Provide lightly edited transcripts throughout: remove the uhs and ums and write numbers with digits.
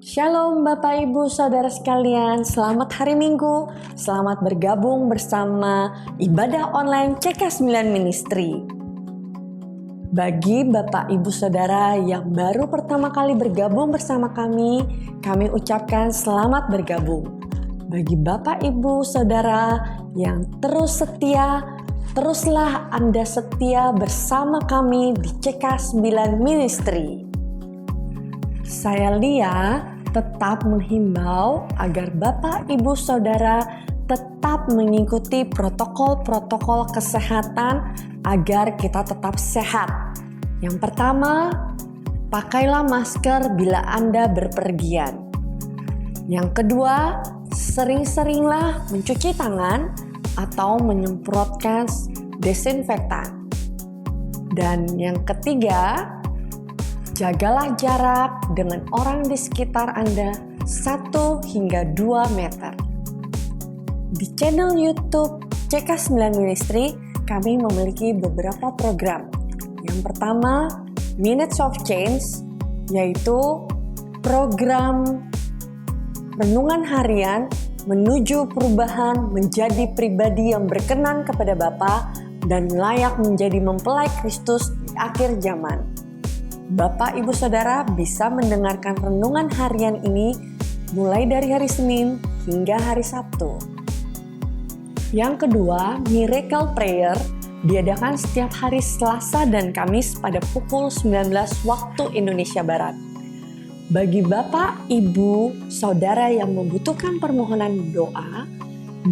Shalom Bapak Ibu Saudara sekalian, selamat hari Minggu, selamat bergabung bersama ibadah online CK9 Ministry. Bagi Bapak Ibu Saudara yang baru pertama kali bergabung bersama kami ucapkan selamat bergabung. Bagi Bapak Ibu Saudara yang terus setia, teruslah Anda setia bersama kami di CK9 Ministry. Saya Lia tetap menghimbau agar Bapak Ibu Saudara tetap mengikuti protokol-protokol kesehatan agar kita tetap sehat. Yang pertama, pakailah masker bila Anda berpergian. Yang kedua, sering-seringlah mencuci tangan atau menyemprotkan desinfektan. Dan yang ketiga, jagalah jarak dengan orang di sekitar Anda 1 hingga 2 meter. Di channel YouTube CK9 Ministry, kami memiliki beberapa program. Yang pertama, Minutes of Change, yaitu program renungan harian menuju perubahan menjadi pribadi yang berkenan kepada Bapa dan layak menjadi mempelai Kristus di akhir zaman. Bapak Ibu Saudara bisa mendengarkan renungan harian ini mulai dari hari Senin hingga hari Sabtu. Yang kedua, Miracle Prayer diadakan setiap hari Selasa dan Kamis pada pukul 19 waktu Indonesia Barat. Bagi Bapak, Ibu, Saudara yang membutuhkan permohonan doa,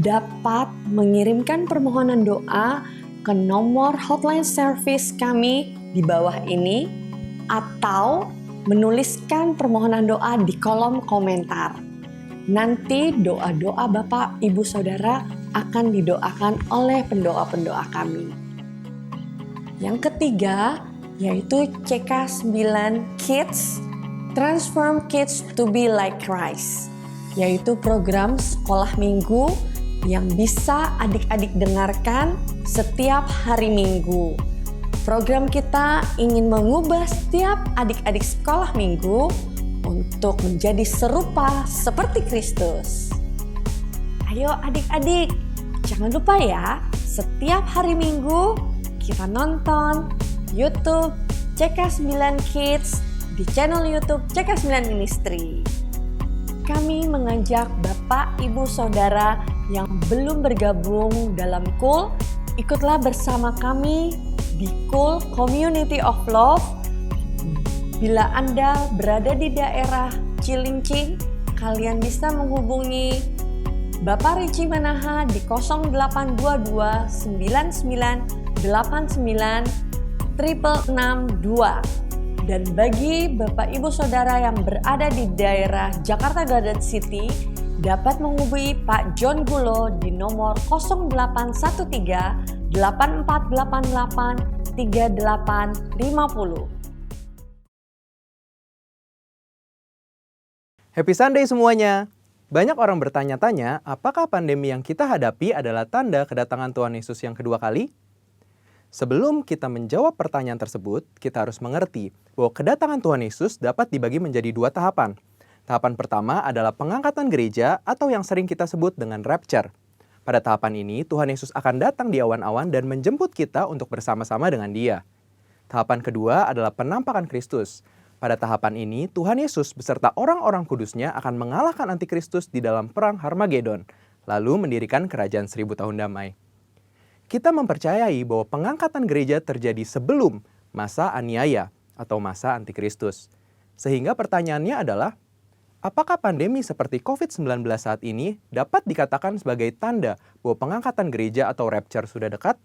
dapat mengirimkan permohonan doa ke nomor hotline service kami di bawah ini, atau menuliskan permohonan doa di kolom komentar. Nanti doa-doa Bapak, Ibu, Saudara akan didoakan oleh pendoa-pendoa kami. Yang ketiga, yaitu CK9 Kids, Transform Kids to be like Christ, yaitu program sekolah minggu yang bisa adik-adik dengarkan setiap hari Minggu. Program kita ingin mengubah setiap adik-adik sekolah minggu untuk menjadi serupa seperti Kristus. Ayo adik-adik, jangan lupa ya, setiap hari Minggu kita nonton YouTube CK9 Kids di channel YouTube CK9 Ministry. Kami mengajak Bapak, Ibu, Saudara yang belum bergabung dalam KUL, ikutlah bersama kami di KUL Community of Love. Bila Anda berada di daerah Cilincing, kalian bisa menghubungi Bapak Ricci Manaha di 0822 99 89 662. Dan bagi Bapak Ibu Saudara yang berada di daerah Jakarta Garden City, dapat menghubungi Pak John Gulo di nomor 0813 8488 3850. Happy Sunday semuanya! Banyak orang bertanya-tanya, apakah pandemi yang kita hadapi adalah tanda kedatangan Tuhan Yesus yang kedua kali? Sebelum kita menjawab pertanyaan tersebut, kita harus mengerti bahwa kedatangan Tuhan Yesus dapat dibagi menjadi 2 tahapan. Tahapan pertama adalah pengangkatan gereja atau yang sering kita sebut dengan rapture. Pada tahapan ini, Tuhan Yesus akan datang di awan-awan dan menjemput kita untuk bersama-sama dengan Dia. Tahapan kedua adalah penampakan Kristus. Pada tahapan ini, Tuhan Yesus beserta orang-orang kudusnya akan mengalahkan antikristus di dalam perang Harmagedon, lalu mendirikan kerajaan 1000 tahun damai. Kita mempercayai bahwa pengangkatan gereja terjadi sebelum masa aniaya atau masa antikristus. Sehingga pertanyaannya adalah, apakah pandemi seperti COVID-19 saat ini dapat dikatakan sebagai tanda bahwa pengangkatan gereja atau rapture sudah dekat?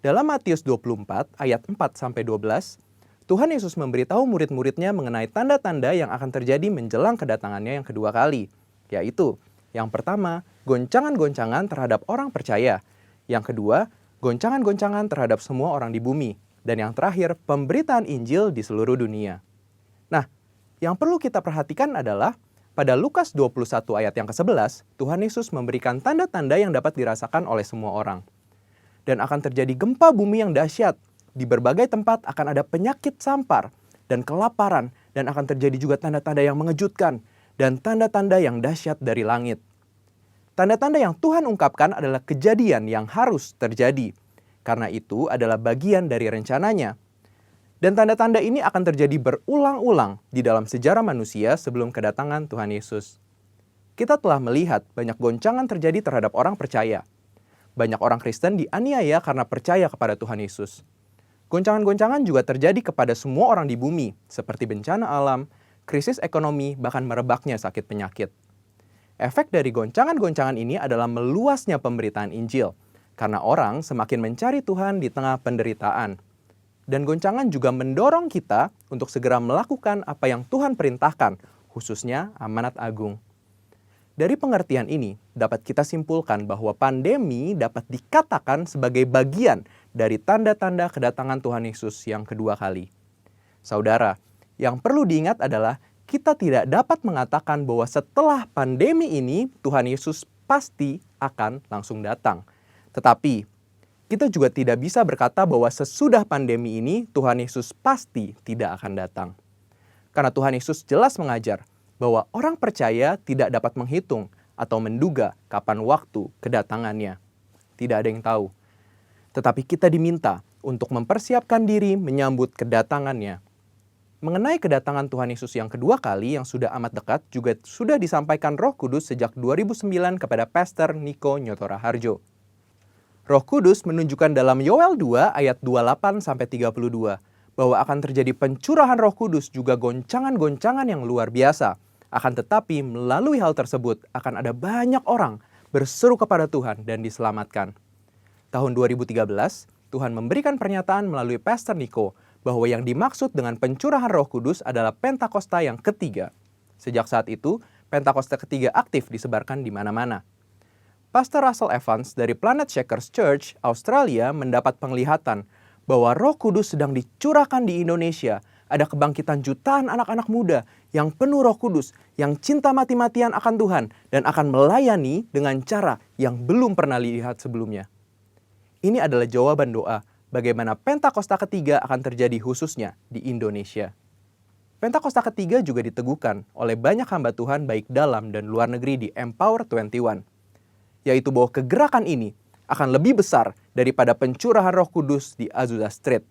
Dalam Matius 24 ayat 4-12, Tuhan Yesus memberitahu murid-muridnya mengenai tanda-tanda yang akan terjadi menjelang kedatangannya yang kedua kali, yaitu yang pertama, goncangan-goncangan terhadap orang percaya. Yang kedua, goncangan-goncangan terhadap semua orang di bumi. Dan yang terakhir, pemberitaan Injil di seluruh dunia. Nah, yang perlu kita perhatikan adalah pada Lukas 21 ayat yang ke-11, Tuhan Yesus memberikan tanda-tanda yang dapat dirasakan oleh semua orang. Dan akan terjadi gempa bumi yang dahsyat. Di berbagai tempat akan ada penyakit sampar dan kelaparan dan akan terjadi juga tanda-tanda yang mengejutkan dan tanda-tanda yang dahsyat dari langit. Tanda-tanda yang Tuhan ungkapkan adalah kejadian yang harus terjadi, karena itu adalah bagian dari rencananya. Dan tanda-tanda ini akan terjadi berulang-ulang di dalam sejarah manusia sebelum kedatangan Tuhan Yesus. Kita telah melihat banyak goncangan terjadi terhadap orang percaya. Banyak orang Kristen dianiaya karena percaya kepada Tuhan Yesus. Goncangan-goncangan juga terjadi kepada semua orang di bumi, seperti bencana alam, krisis ekonomi, bahkan merebaknya sakit penyakit. Efek dari goncangan-goncangan ini adalah meluasnya pemberitaan Injil, karena orang semakin mencari Tuhan di tengah penderitaan. Dan goncangan juga mendorong kita untuk segera melakukan apa yang Tuhan perintahkan, khususnya amanat agung. Dari pengertian ini, dapat kita simpulkan bahwa pandemi dapat dikatakan sebagai bagian dari tanda-tanda kedatangan Tuhan Yesus yang kedua kali. Saudara, yang perlu diingat adalah kita tidak dapat mengatakan bahwa setelah pandemi ini Tuhan Yesus pasti akan langsung datang. Tetapi kita juga tidak bisa berkata bahwa sesudah pandemi ini Tuhan Yesus pasti tidak akan datang. Karena Tuhan Yesus jelas mengajar bahwa orang percaya tidak dapat menghitung atau menduga kapan waktu kedatangannya. Tidak ada yang tahu. Tetapi kita diminta untuk mempersiapkan diri menyambut kedatangannya. Mengenai kedatangan Tuhan Yesus yang kedua kali yang sudah amat dekat juga sudah disampaikan Roh Kudus sejak 2009 kepada Pastor Niko Nyotora Harjo. Roh Kudus menunjukkan dalam Yoel 2 ayat 28-32 bahwa akan terjadi pencurahan Roh Kudus juga goncangan-goncangan yang luar biasa. Akan tetapi melalui hal tersebut akan ada banyak orang berseru kepada Tuhan dan diselamatkan. Tahun 2013, Tuhan memberikan pernyataan melalui Pastor Niko bahwa yang dimaksud dengan pencurahan Roh Kudus adalah Pentakosta yang ketiga. Sejak saat itu, Pentakosta ketiga aktif disebarkan di mana-mana. Pastor Russell Evans dari Planet Shakers Church, Australia mendapat penglihatan bahwa Roh Kudus sedang dicurahkan di Indonesia. Ada kebangkitan jutaan anak-anak muda yang penuh Roh Kudus, yang cinta mati-matian akan Tuhan dan akan melayani dengan cara yang belum pernah dilihat sebelumnya. Ini adalah jawaban doa bagaimana Pentakosta ketiga akan terjadi khususnya di Indonesia. Pentakosta ketiga juga diteguhkan oleh banyak hamba Tuhan baik dalam dan luar negeri di Empower 21. Yaitu bahwa kegerakan ini akan lebih besar daripada pencurahan Roh Kudus di Azusa Street.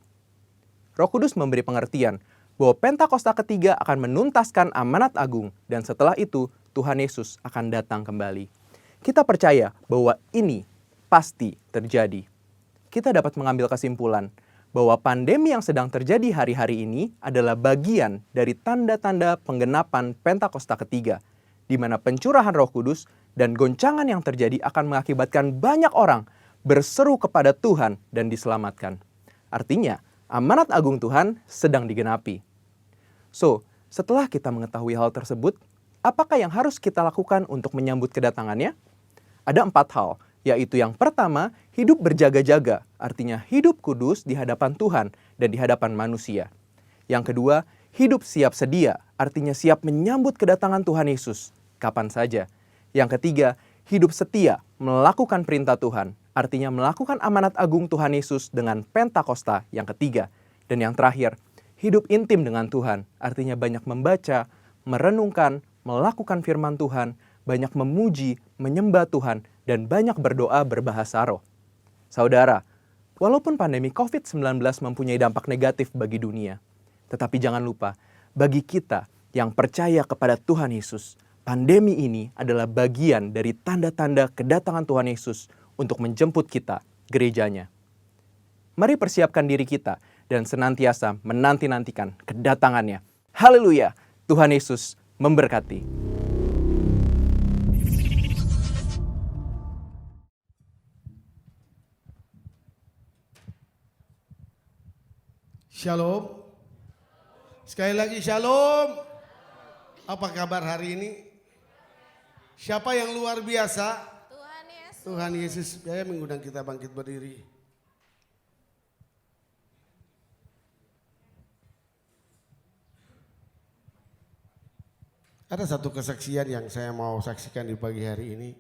Roh Kudus memberi pengertian bahwa Pentakosta ketiga akan menuntaskan amanat agung dan setelah itu Tuhan Yesus akan datang kembali. Kita percaya bahwa ini pasti terjadi. Kita dapat mengambil kesimpulan bahwa pandemi yang sedang terjadi hari-hari ini adalah bagian dari tanda-tanda penggenapan Pentakosta ketiga, di mana pencurahan Roh Kudus dan goncangan yang terjadi akan mengakibatkan banyak orang berseru kepada Tuhan dan diselamatkan. Artinya, amanat agung Tuhan sedang digenapi. So, setelah kita mengetahui hal tersebut, apakah yang harus kita lakukan untuk menyambut kedatangannya? Ada 4 hal, yaitu yang pertama, hidup berjaga-jaga, artinya hidup kudus di hadapan Tuhan dan di hadapan manusia. Yang kedua, hidup siap sedia, artinya siap menyambut kedatangan Tuhan Yesus kapan saja. Yang ketiga, hidup setia, melakukan perintah Tuhan, artinya melakukan amanat agung Tuhan Yesus dengan Pentakosta yang ketiga. Dan yang terakhir, hidup intim dengan Tuhan, artinya banyak membaca, merenungkan, melakukan firman Tuhan, banyak memuji, menyembah Tuhan, dan banyak berdoa berbahasa roh. Saudara, walaupun pandemi COVID-19 mempunyai dampak negatif bagi dunia, tetapi jangan lupa, bagi kita yang percaya kepada Tuhan Yesus, pandemi ini adalah bagian dari tanda-tanda kedatangan Tuhan Yesus untuk menjemput kita, gerejanya. Mari persiapkan diri kita dan senantiasa menanti-nantikan kedatangannya. Haleluya! Tuhan Yesus memberkati. Shalom. Sekali lagi shalom. Apa kabar hari ini? Siapa yang luar biasa? Tuhan Yesus. Tuhan Yesus. Saya mengundang kita bangkit berdiri. Ada satu kesaksian yang saya mau saksikan di pagi hari ini.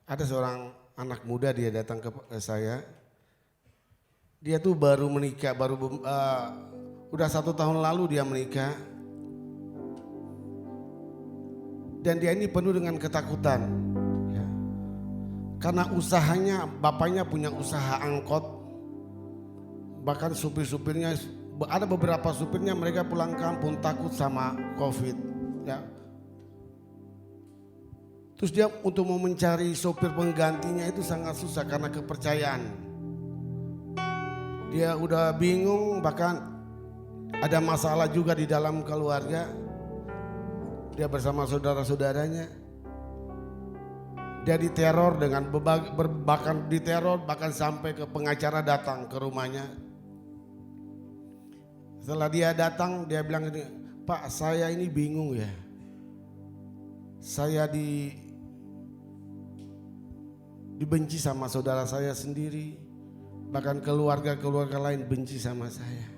Ada seorang anak muda, dia datang ke saya. Dia tuh baru menikah, udah 1 tahun lalu dia menikah. Dan dia ini penuh dengan ketakutan. Ya. Karena usahanya, bapaknya punya usaha angkot. Bahkan supir-supirnya, ada beberapa supirnya mereka pulang kampung takut sama COVID. Ya. Terus dia untuk mau mencari sopir penggantinya itu sangat susah karena kepercayaan. Dia udah bingung, bahkan ada masalah juga di dalam keluarga. Dia bersama saudara-saudaranya. Dia diteror dengan bahkan diteror, bahkan sampai ke pengacara datang ke rumahnya. Setelah dia datang, dia bilang gini, "Pak, saya ini bingung ya. Saya dibenci sama saudara saya sendiri, bahkan keluarga lain benci sama saya."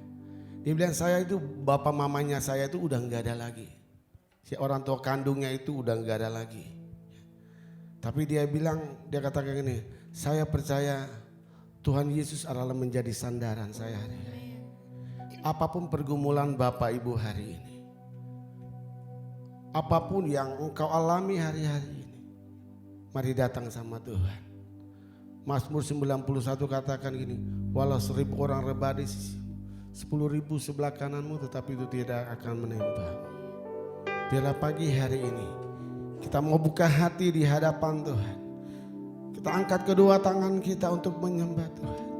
Dia bilang, "Saya itu bapak mamanya saya itu udah nggak ada lagi, si orang tua kandungnya itu udah nggak ada lagi." Tapi dia katakan gini, "Saya percaya Tuhan Yesus adalah menjadi sandaran saya hari ini. Apapun pergumulan Bapak Ibu hari ini, apapun yang engkau alami hari-hari ini, mari datang sama Tuhan." Mazmur 91 katakan gini, "Walau 1000 orang rebah di sisi, 10.000 sebelah kananmu, tetapi itu tidak akan menimpa." Biarlah pagi hari ini kita mau buka hati di hadapan Tuhan. Kita angkat kedua tangan kita untuk menyembah Tuhan.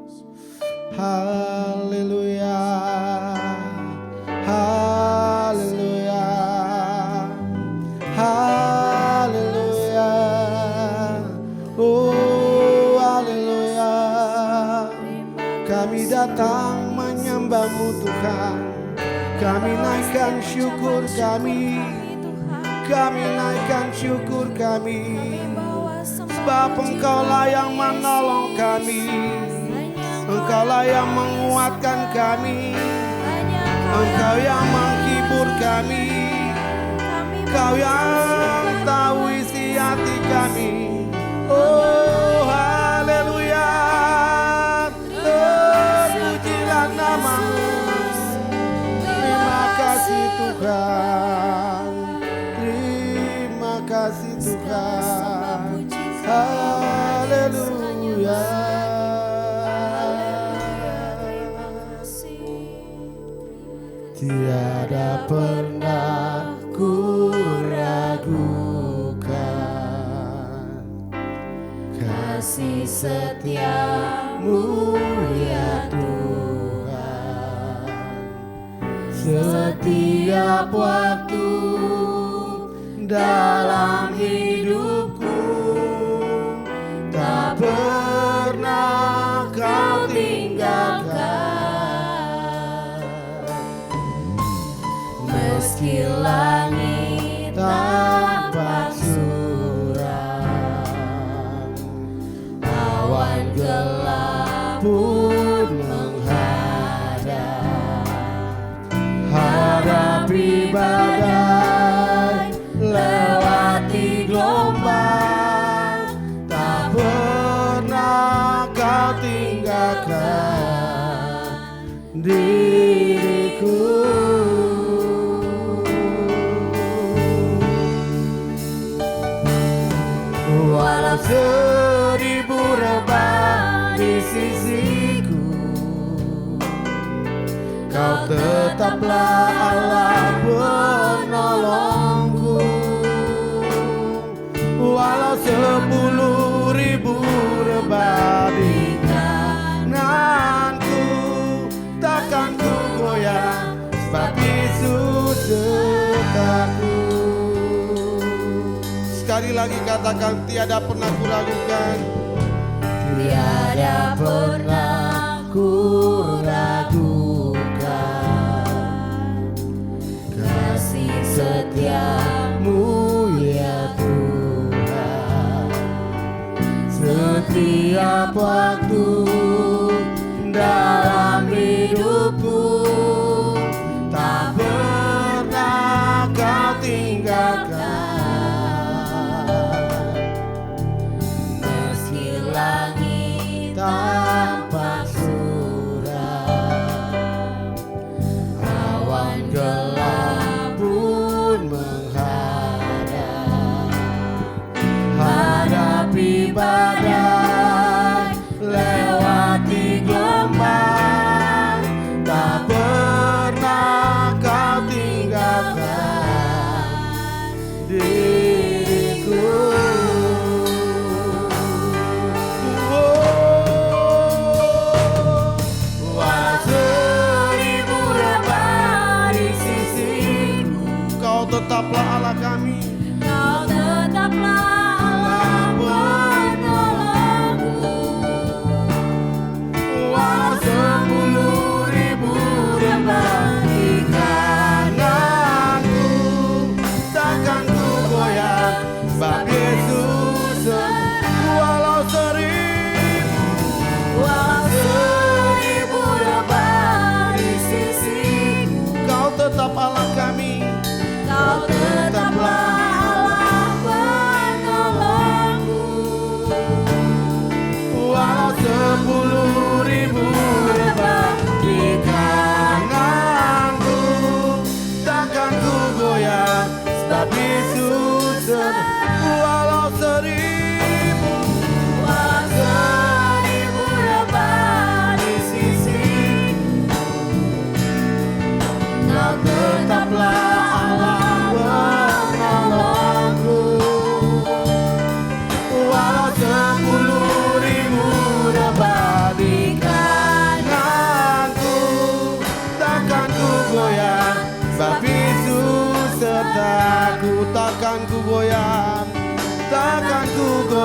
Haleluya, haleluya, haleluya, oh haleluya. Kami datang menyembah-Mu Tuhan. Kami naikkan syukur kami. Kami naikkan syukur kami. Sebab Engkaulah yang menolong kami. Engkaulah yang menguatkan kami. Engkau yang menghibur kami. Engkau yang tahu isi hati kami. Oh haleluya, terpujilah nama-Mu. Terima kasih Tuhan, terima kasih Tuhan. Haleluya. Tiada pernah ku ragukan kasih setia-Mu ya Tuhan. Setiap waktu dalam hidupku tak pernah Kau tinggalkan. Meski langit tampak suram, awan gelap pun menghadap, hadapi badai, lewati gelombang, tak pernah Kau tinggalkan diriku. Walau 1000 rebah di sisiku, Kau tetaplah Allah penolongku. Walau 10.000 rebah di kananku, takkan ku goyah, sebab Yesus sertaku. Sekali lagi katakan, tiada pernah ku ragukan. Tiada pernah ku ragukan kasih setia-Mu ya Tuhan. Setiap waktu dalam hidupku tak pernah Kau tinggalkan. Meski langit tampak suram,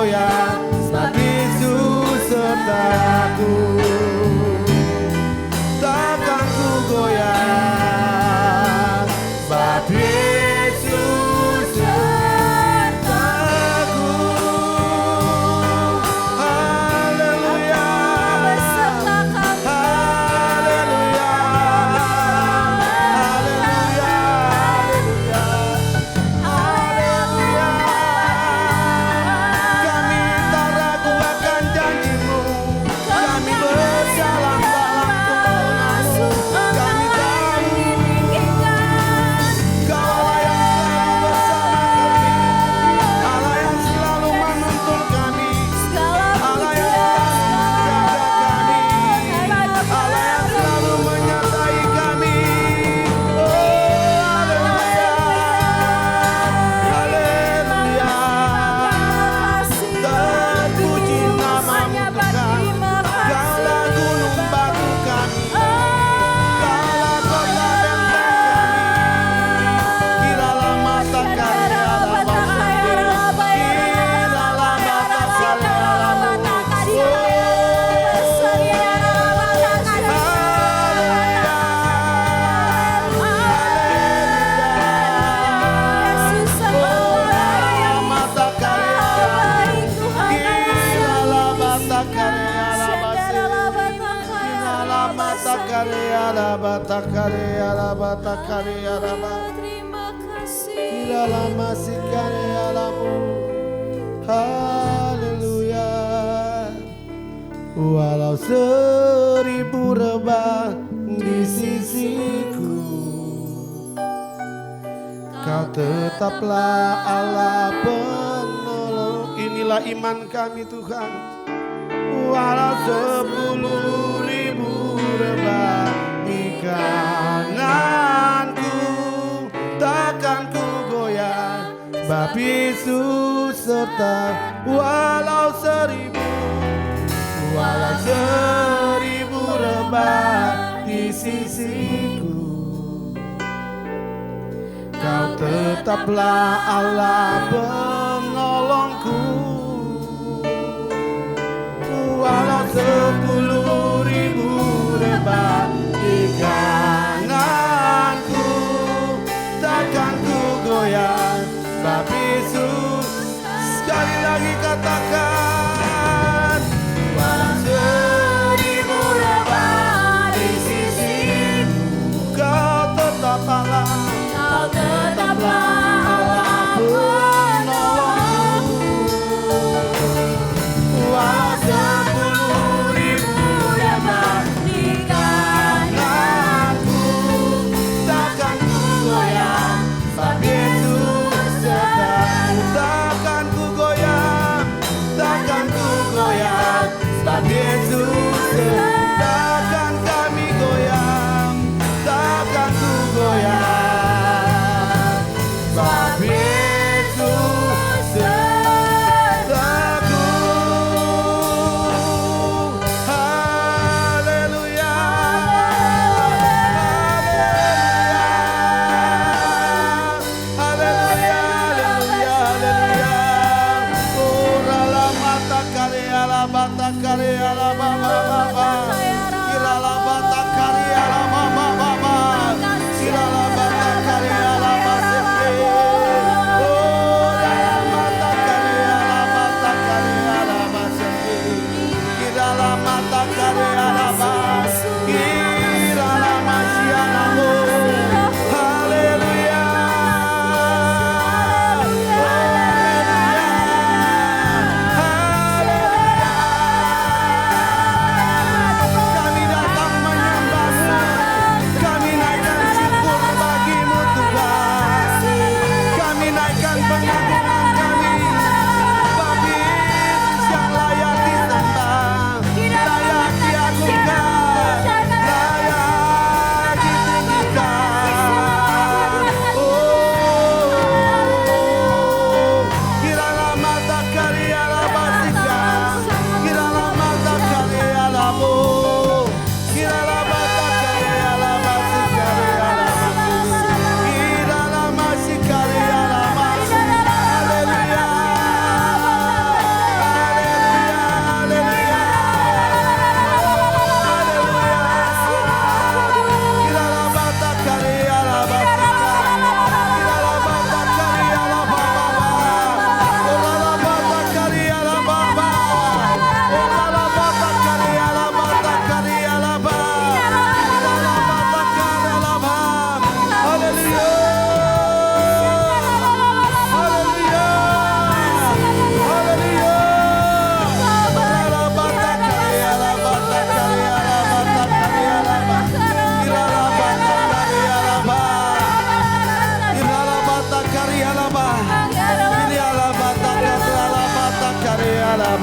goyah, sebab Yesus sertaku. Takkan ku goyah, sebab Yesus sertaku. Haleluya, haleluya, haleluya, haleluya. Kami tak ragu akan janji-Mu, kami berjalan dalam kebenaran-Mu. Kami tahu Kau Allah yang selalu bersama kami, Allah yang selalu menuntun kami, Allah yang selalu menjaga kami, Allah yang selalu menyertai kami. Oh, haleluya, haleluya. Terpuji nama-Mu Tuhan. Kaulah gunung batu kami, Kaulah kota benteng kami. Kiralah mata karya Bapa, kiralah mata karya Haleluya. Walau 1000 rebah di sisiku, Kau tetaplah Allah penolong. Inilah iman kami Tuhan. Walau 10.000 rebah di kananku, takkan ku goyah, sebab Yesus serta. Walau 1000 rebah di sisiku, Kau tetaplah Allah penolongku. Walau 10.000 rebah di kananku, takkan ku goyah, sebab Yesus. Sekali lagi katakan, walau 1000 rebah di sisiku, Kau tetap Allah, Kau tetaplah Allah penolongku.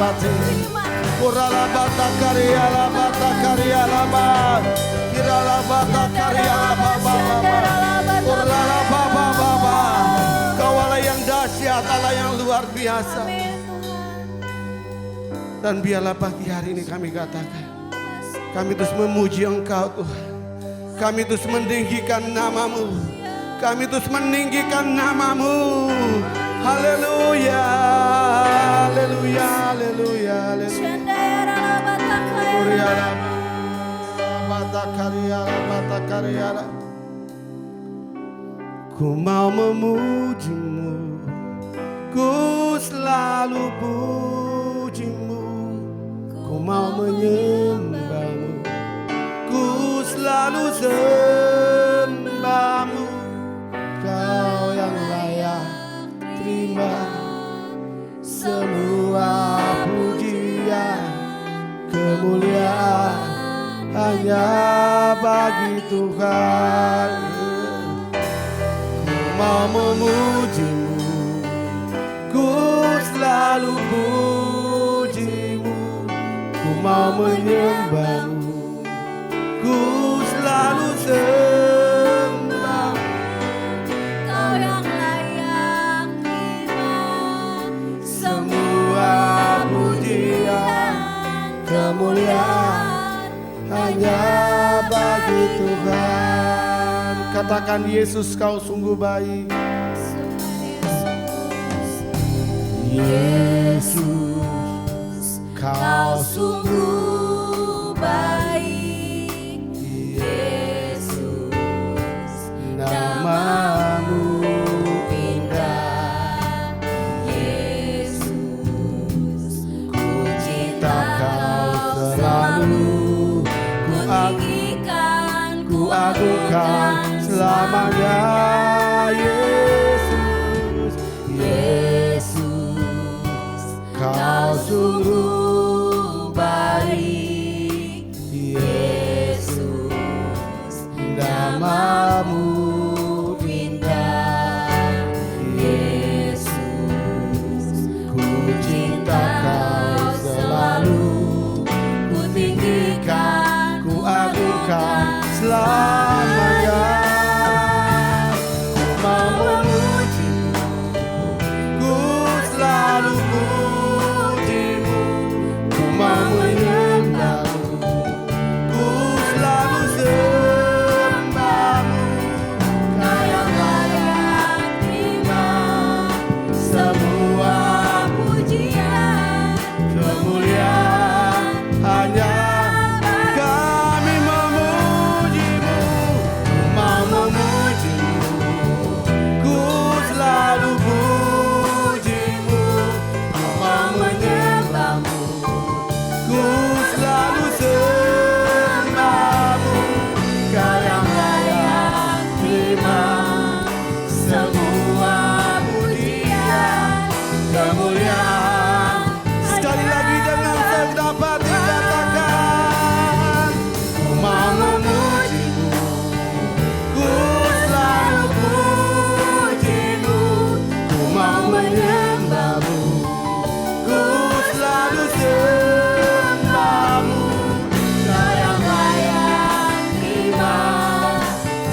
bati. Kurala bata karya la bata karya la ba. Kirala bata karya la ba ba ba. Kurala ba ba ba ba. Kau Allah yang dahsyat, Allah yang luar biasa. Dan biarlah pagi hari ini kami katakan, kami terus memuji Engkau Tuhan. Kami terus meninggikan namamu. Kami terus meninggikan namamu. Haleluya, haleluya, haleluya, haleluya. Ku mau memujimu, ku selalu pujimu. Ku mau menyembahmu, ku selalu sembahmu. Kau yang layak terima semua pujian, kemuliaan hanya bagi Tuhan. Ku mau memujimu, ku selalu pujimu. Ku mau menyembahmu, ku selalu sembah. Kau yang layak terima Semua pujian, kemuliaan hanya bagi Tuhan. Katakan, Yesus kau sungguh baik. Yesus kau sungguh baik. Yesus, namamu indah. Yesus, ku cinta kau selalu. Ku tinggikan, ku agungkan selamanya. Yesus, Yesus kau sungguh baik. Yesus, namamu indah. Yesus, ku cinta kau selalu. Ku tinggikan, ku agungkan selamanya. Ku mau memujimu, ku selalu pujimu. Ku mau menyembahmu, ku selalu sembahmu. Kau yang layak terima semua pujian, kemuliaan hanya kami memujimu. Ku mau memujimu, ku selalu pujimu. Ku mau menyembahmu, ku selalu sembahmu. Kau yang layak terima semua pujian, kemuliaan. Sekali lagi dengan sedapat dikatakan, ku mau memujimu, ku selalu pujimu. Ku mau menyembahmu, ku selalu sembahmu. Kau yang layak terima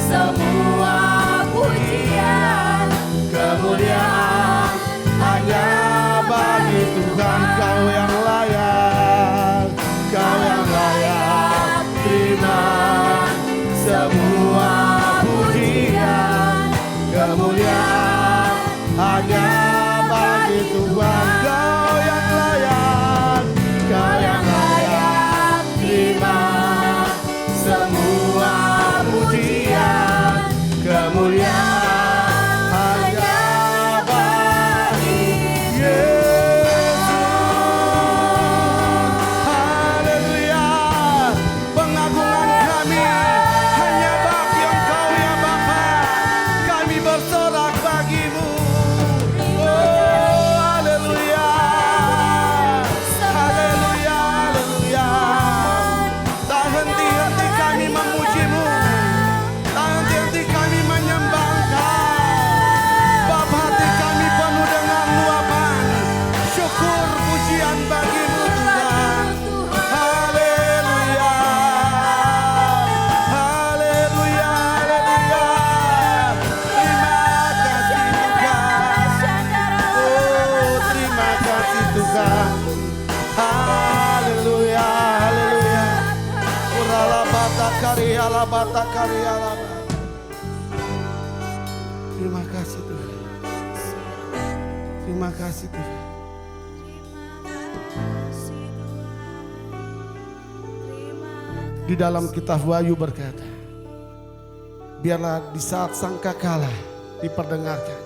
semua pujian, kemuliaan hanya bagi Tuhan. Kau yang layak, kau yang layak terima semua pujian, kemuliaan hanya bagi Tuhan. Kau yang layak, kau yang layak terima semua pujian, kemuliaan hanya bagi Yesus. Haleluya. Pengagungan kami hanya bagi bata kariala bata kariala. Terima kasih Tuhan. Terima kasih Tuhan. Di dalam kitab Wahyu berkata, biarlah di saat sangkakala diperdengarkan,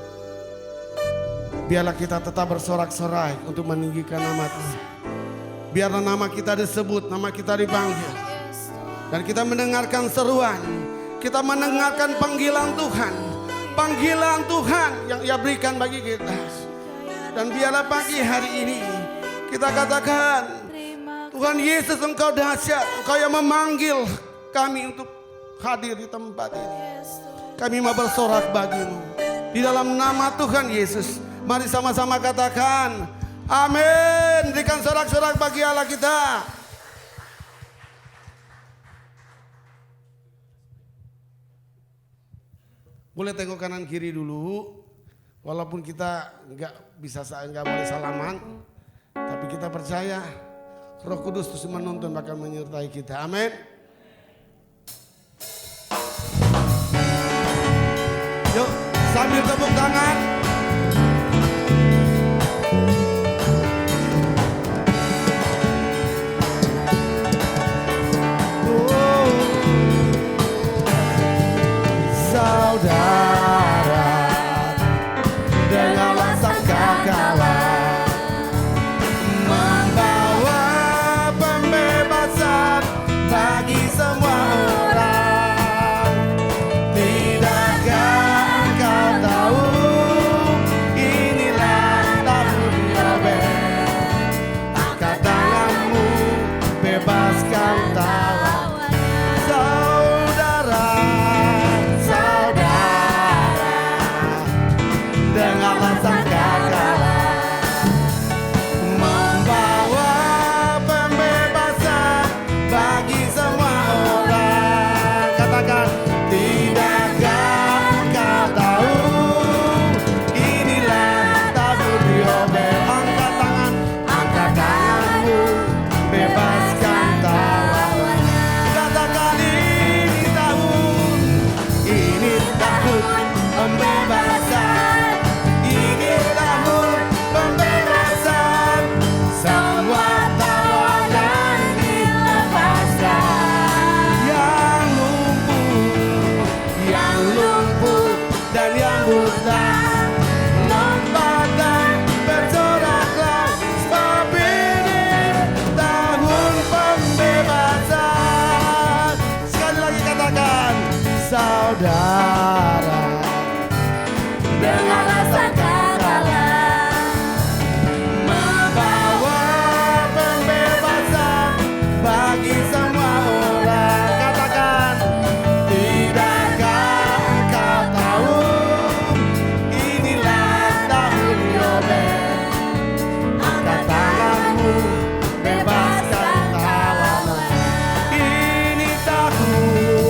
biarlah kita tetap bersorak-sorai untuk meninggikan nama Tuhan. Biarlah nama kita disebut, nama kita dipanggil, dan kita mendengarkan seruan, kita mendengarkan panggilan Tuhan, panggilan Tuhan yang Ia berikan bagi kita. Dan biarlah pagi hari ini kita katakan, Tuhan Yesus, Engkau dahsyat, Engkau yang memanggil kami untuk hadir di tempat ini. Kami mau bersorak bagimu. Di dalam nama Tuhan Yesus, mari sama-sama katakan, amin. Berikan sorak-sorak bagi Allah kita. Boleh tengok kanan kiri dulu. Walaupun kita nggak boleh salaman, tapi kita percaya Roh Kudus terus menuntun akan menyertai kita. Amin. Yuk sambil tepuk tangan. Saudara, dengarlah sangkakala membawa pembebasan bagi semua orang. Tidakkah kau tahu, inilah tahun Yobel. Angkat tanganmu, bebaskan tawanan. Saudara, dengarlah sangkakala membawa pembebasan bagi semua orang. Katakan, tidakkah kau tahu, inilah tahun Yobel. Angkat tanganmu, bebaskan tawanan. Katakan, ini tahun pembebasan. Ini tahun pembebasan, semua tawanan dilepaskan. Yang lumpuh dan yang buta, lompat dan bersoraklah, sebab ini tahun pembebasan. Sekali lagi katakan, saudara, dengarlah sangkakala membawa pembebasan bagi semua orang. Katakan, tidakkah kau tahu, inilah tahun Yobel. Angkat tanganmu, bebaskan tawanan. Ini tahun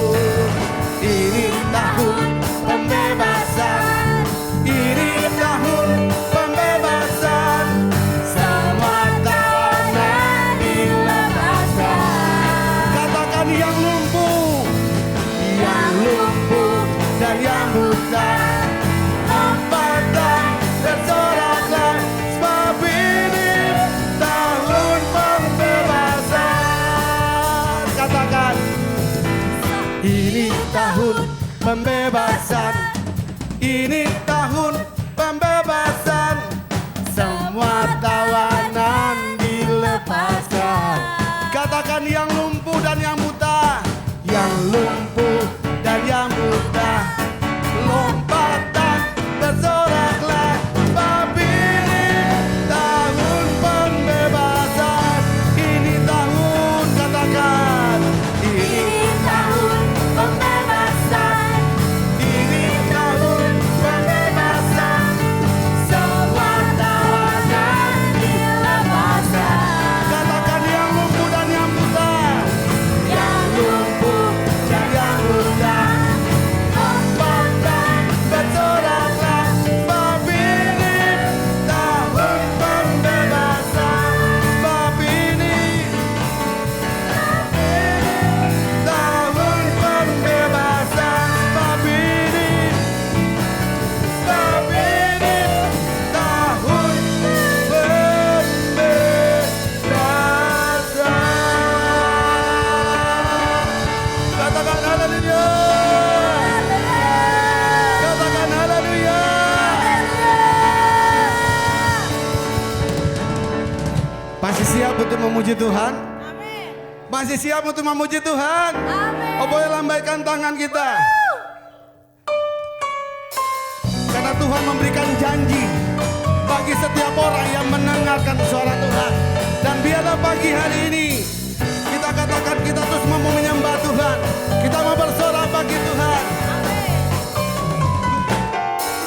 pembebasan. Ini tahun pembebasan, semua tawanan dilepaskan. Katakan, yang lumpuh dan yang buta, lompat dan bersoraklah, sebab ini tahun pembebasan. Katakan, ini tahun pembebasan. Ini tahun pembebasan, semua tawanan dilepaskan. Katakan, yang lumpuh dan yang buta, yang lumpuh dan yang buta, lompat dan bersoraklah, sebab ini tahun pembebasan. Ini tahun, katakan, ini tahun pembebasan. Ini tahun pembebasan, semua tawanan dilepaskan. Katakan, yang lumpuh dan yang buta, yang lumpuh dan yang siap untuk memuji Tuhan? Amin. Masih siap untuk memuji Tuhan? Amin. Oh, boleh lambaikan tangan kita. Karena Tuhan memberikan janji bagi setiap orang yang mendengarkan suara Tuhan. Dan biarlah pagi hari ini kita katakan kita terus mau menyembah Tuhan. Kita mau bersorak bagi Tuhan.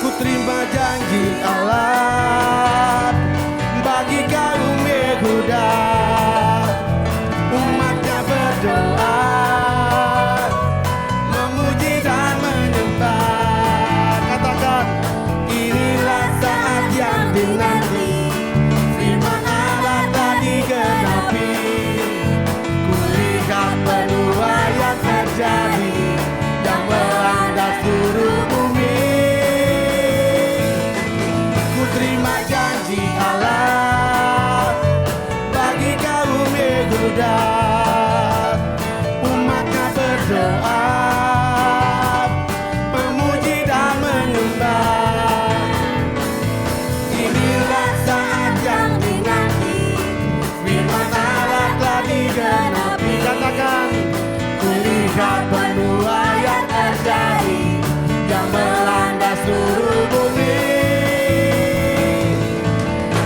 Ku terima janji Allah bagi kaum Yehuda, umatnya berdoa, memuji dan menyembah. Katakan, inilah saat yang dinanti, firman Allah telah digenapi. Kulihat penuai yang terjadi, yang melanda seluruh bumi. Ku terima janji Allah bagi kaum Yehuda, umatnya berdoa, memuji dan menyembah. Inilah saat yang dinanti, firman Allah telah digenapi. Katakan, kulihat penuai yang terjadi, yang melanda seluruh bumi.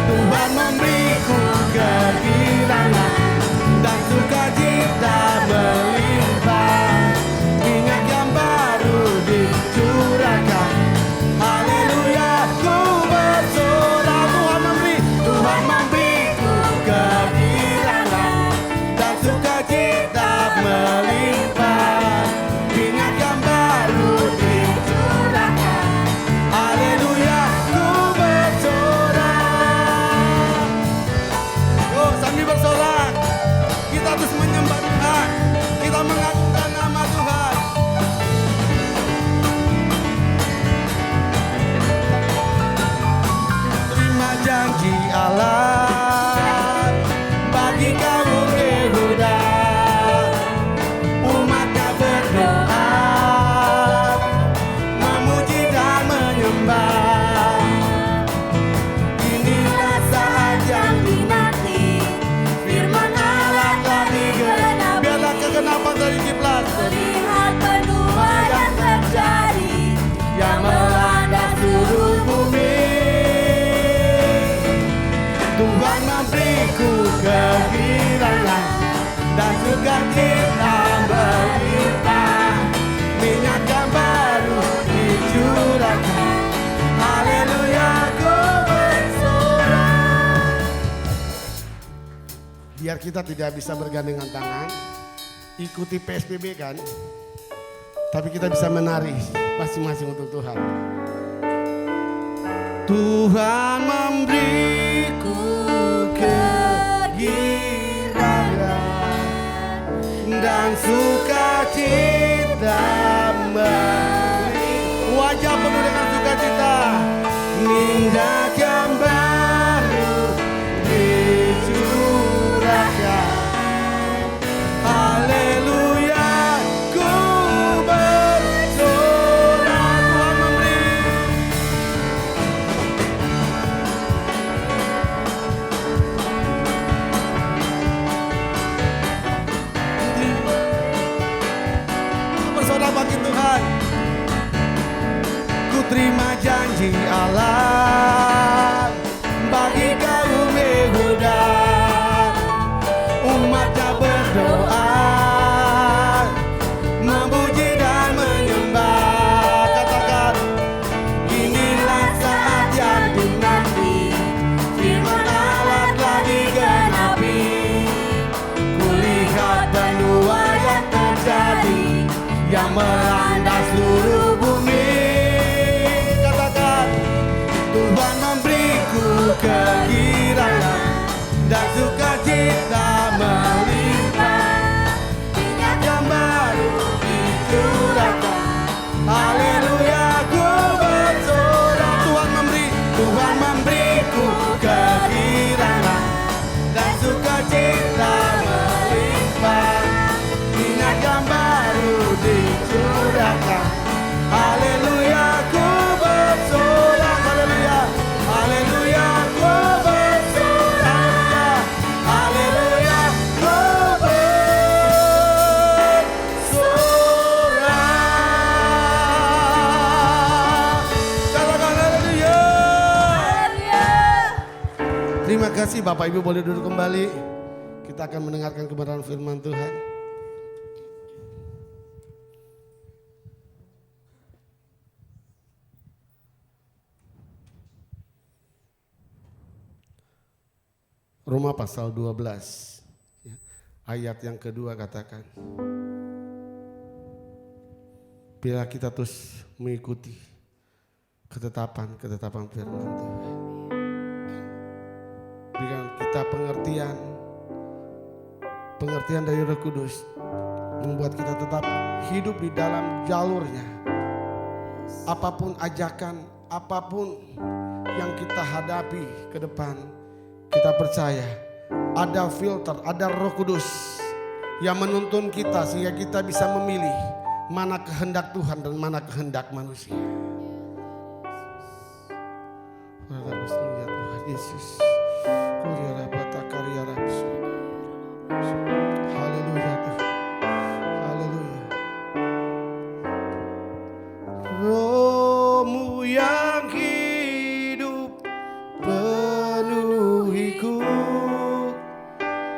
Tuhan memberiku kegirangan dan sukacita melimpah. Minyak yang baru dicurahkan. Haleluya, ku bersorak. Tuhan memberiku kegirangan dan sukacita melimpah. Minyak yang baru dicurahkan. Haleluya, ku bersorak. Oh, sambil bersorak, kita terus menyembah Tuhan. Kita mengagungkan nama Tuhan. Terima janji Allah bagi kaum Yehuda, umatnya berdoa, memuji dan menyembah. Inilah saat yang dinanti, firman Allah telah digenapi. Biarlah kegenapan dari kiblat Lihat penuai yang terjadi, yang melanda seluruh bumi. Tuhan memberiku kegirangan dan sukacita melimpah. Minyak yang baru dicurahkan. Haleluya, ku bersorak. Biar kita tidak bisa bergandengan tangan, ikuti PSBB kan, tapi kita bisa menari masing-masing untuk Tuhan. Tuhan memberiku kegirangan dan sukacita melimpah. Wajah penuh dengan sukacita. Minyak yang baru dicurahkan. Haleluya, ku bersorak. Tuhan memberi. Bersorak bagi Tuhan. Ku terima janji Allah bagi kaum Yehuda, umatnya berdoa, memuji dan menyembah. Katakan, inilah saat yang dinanti, firman Allah telah digenapi. Kulihat penuai yang terjadi, yang melanda seluruh bumi. Katakan, Tuhan memberiku kegirangan dan sukacita melimpah. Minyak yang baru dicurahkan. Haleluya, ku bersorak. Tuhan memberiku kegirangan dan sukacita melimpah. Minyak yang baru dicurahkan. kasih, Bapak Ibu boleh duduk kembali. Kita akan mendengarkan kebenaran firman Tuhan. Roma pasal 12, ayat yang kedua katakan, bila kita terus mengikuti ketetapan firman Tuhan, berikan kita pengertian dari Roh Kudus, membuat kita tetap hidup di dalam jalurnya. Apapun ajakan, apapun yang kita hadapi ke depan, kita percaya ada filter, ada Roh Kudus yang menuntun kita sehingga kita bisa memilih mana kehendak Tuhan dan mana kehendak manusia. Yesus. Haleluya Tuhan. Haleluya. Roh-Mu yang hidup penuhiku,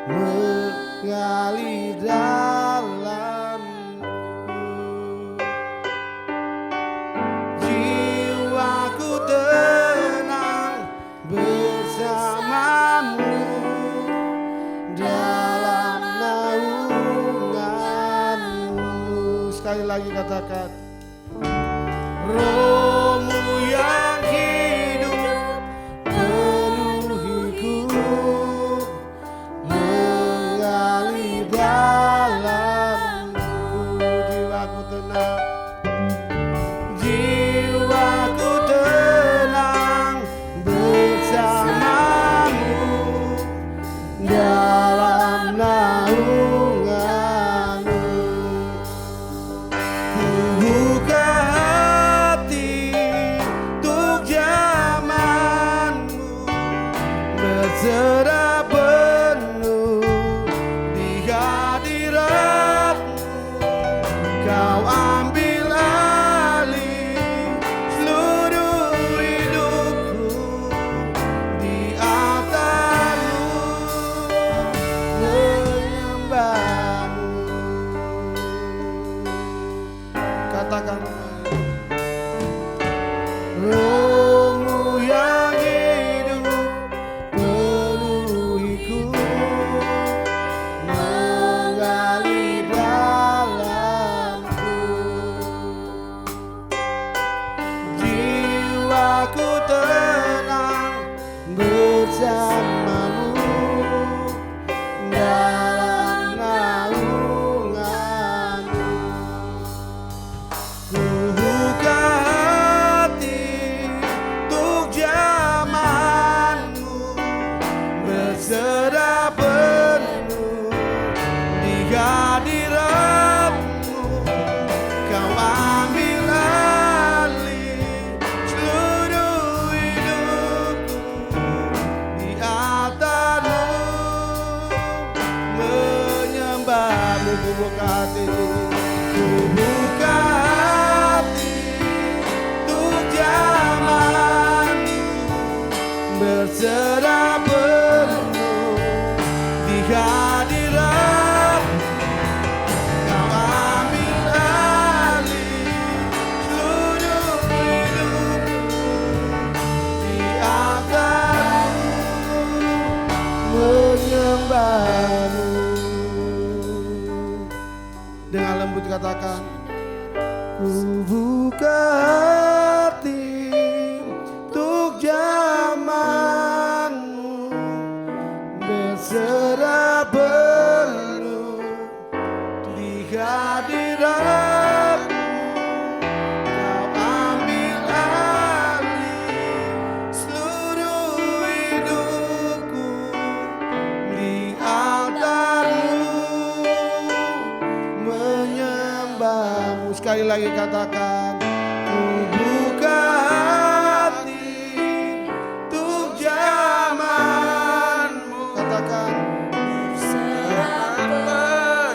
mengalir dalamku. Jiwaku tenang bersamamu dalam naunganmu. Sekali lagi katakan, Roh-Mu yang hidup penuhiku, mengalir dalamku. Jiwaku tenang, jiwaku tenang bersamamu dalam naunganmu. Ku buka hati untuk zamanmu, berserah penuh di hadiratmu. Kau ambil alih seluruh hidupku, di atasmu menyembahmu. Katakan, Roh-Mu yang hidup penuhiku, mengalir dalamku. Jiwaku tenang bersamamu dalam naunganmu. Ku buka hati untuk zamanmu, berserah penuh di hadiratmu. Kau ambil alih seluruh hidupku, di atasmu menyembahmu. Ku buka hati, ku buka hati untuk zamanmu, berserah penuh di hadiratmu. Kau ambil alih seluruh hidupku, di atasmu menyembahmu. Dengan lembut katakan, ku buka hati untuk zamanmu, berserah penuh di hadiratmu. Kau ambil alih seluruh hidupku, di altarmu menyembahmu. Sekali lagi katakan, ku buka hati untuk zamanmu. Katakan,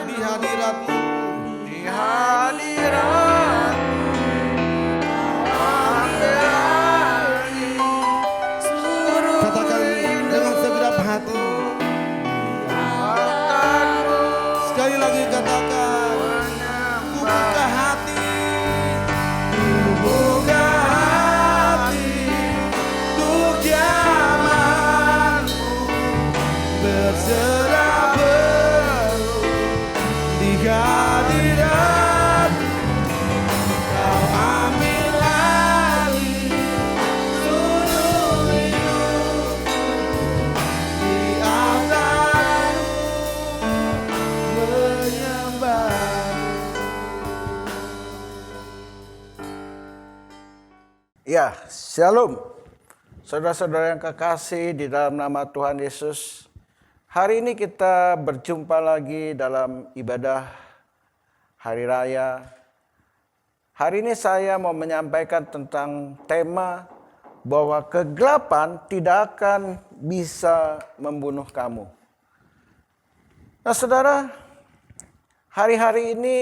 di hadiratmu, di hadiratmu. Katakan dengan segenap Ya, shalom. Saudara-saudara yang kekasih di dalam nama Tuhan Yesus. Hari ini kita berjumpa lagi dalam ibadah Hari Raya. Hari ini saya mau menyampaikan tentang tema bahwa kegelapan tidak akan bisa membunuh kamu. Nah saudara, hari-hari ini